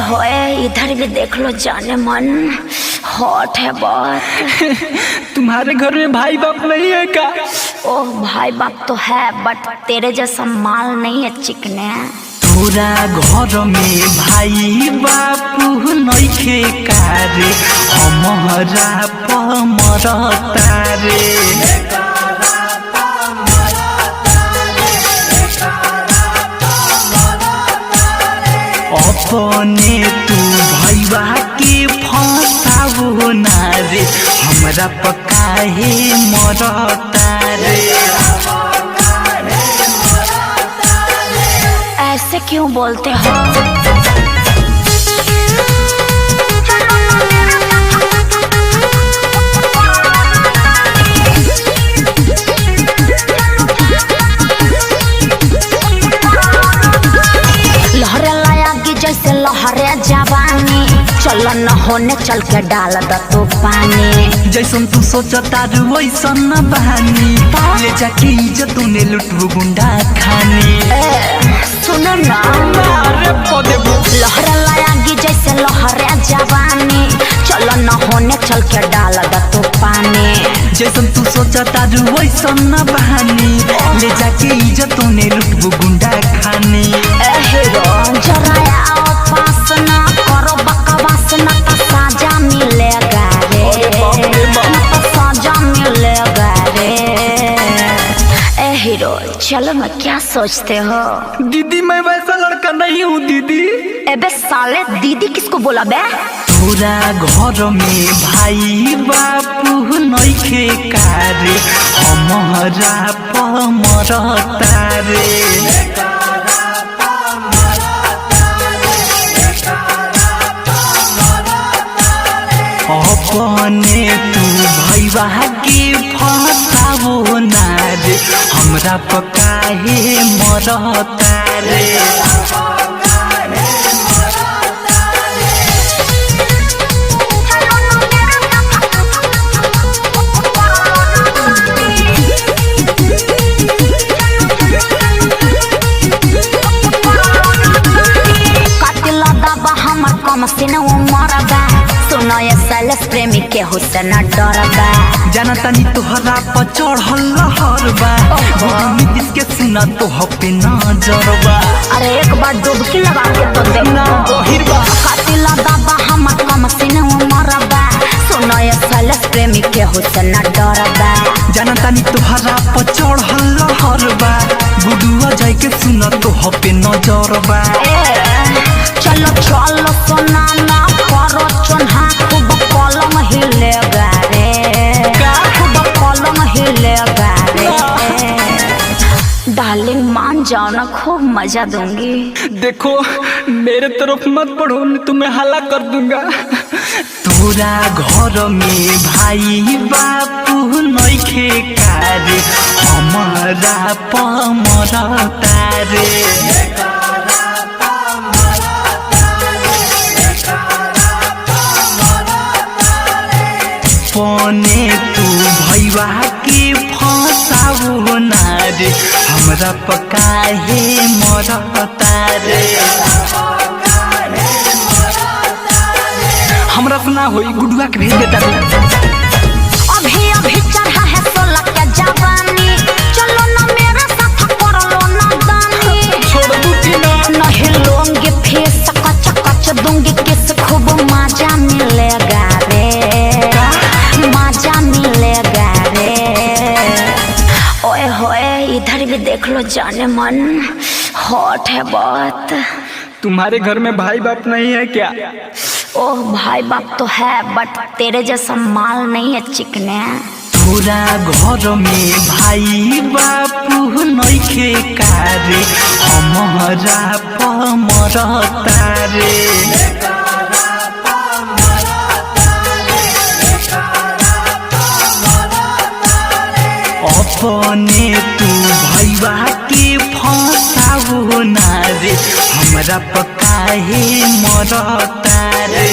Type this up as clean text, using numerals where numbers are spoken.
होए इधर भी देख लो, जाने मन हॉट है बहुत। तुम्हारे घर में भाई बाप नहीं है क्या? ओह भाई बाप तो है, बट तेरे जैसा माल नहीं है चिकने। तोरा घर में भाई बापू नइखे कारे, हमारा पमरता रे। अपने तू भैया के फंसाओ ना रे, हमरा पकाहे मरता रे। ऐसे क्यों बोलते हो? लहरे लायागी जैसे लहरे जवानी, चल न होने चल के डाल द तू पानी। जैसन तू सोचता वैसन न बहानी, ले जाके इज्जत तूने लुटबू गुंडा खानी। सुनो ना, लहरे लायागी जैसे लहरे जवानी, चल न होने चल के डाल द तू पानी। जैसन तू सोचता वैसन न बहानी, ले जाके इज्जत तूने लुटबू गुंडा खानी। हीरो जरा आओ पास ना करो बकवास, ना तो साजा मिलेगा रे, ना तो साजा मिलेगा रे। ए हीरो चलो ना, क्या सोचते हो? दीदी मैं वैसा लड़का नहीं हूँ दीदी। एबे साले दीदी किसको बोला बे? तोरा घर में भाई बापू नइखे कारे, हमारा पमरता रे। अपने तू भैया के फंसाओ ना रे, हमरा पकाहे मरता रे। सुनो ये सैलेस प्रेमी के हुसन डरबा, जाना तनी तोहरा पर चढ़ल लहरबा, इसके सुना तो पे नजरबा। अरे एक बार डुबकी लगा के तो देखना गहिरबा। कातिला दाबा हमर कम सिने मरबा, सुनो ये सैलेस प्रेमी के हुसन डरबा। जाना तनी तोहरा पर चढ़ल लहरबा, गुडुआ जाय के सुना तो पे नजरबा। चलो चलो सोना ना करो चोन्हा, खूब कलम हिलेगा रे, खूब कलम हिलेगा रे। डार्लिंग मान जाओ ना, खूब मजा दूंगी। देखो मेरे तरफ मत बढ़ो, मैं तुम्हें हल्ला कर दूंगा। तोरा घर में भाई बापू नइखे कारे, हमारा पमरता रे। अपने तू भैया के फंसाओ ना रे, हमरा पकाहे मरता रे। हमरा सुना होई, गुडुआ के भेज देता रे। अभी अभी चढ़ा है 16 के जवानी, चलो ना मेरे साथ कर लो ना दानी। छोड़ दूंगी ना, नहीं लूंगी फीस, कच कच दूंगी किस, खूब मजा मिलेगा रे, मजा मिलेगा रे। ओए होए इधर भी देख लो, जाने मन हॉट है बहुत। तुम्हारे घर में भाई बाप नहीं है क्या? ओह भाई बाप तो है, बट तेरे जैसा माल नहीं है चिकने। तोरा घर में भाई बापू नइखे कारे, हमारा पमरता रे। अपने तू भैया के फंसाओ ना रे, हमरा पकाहे मरता रे।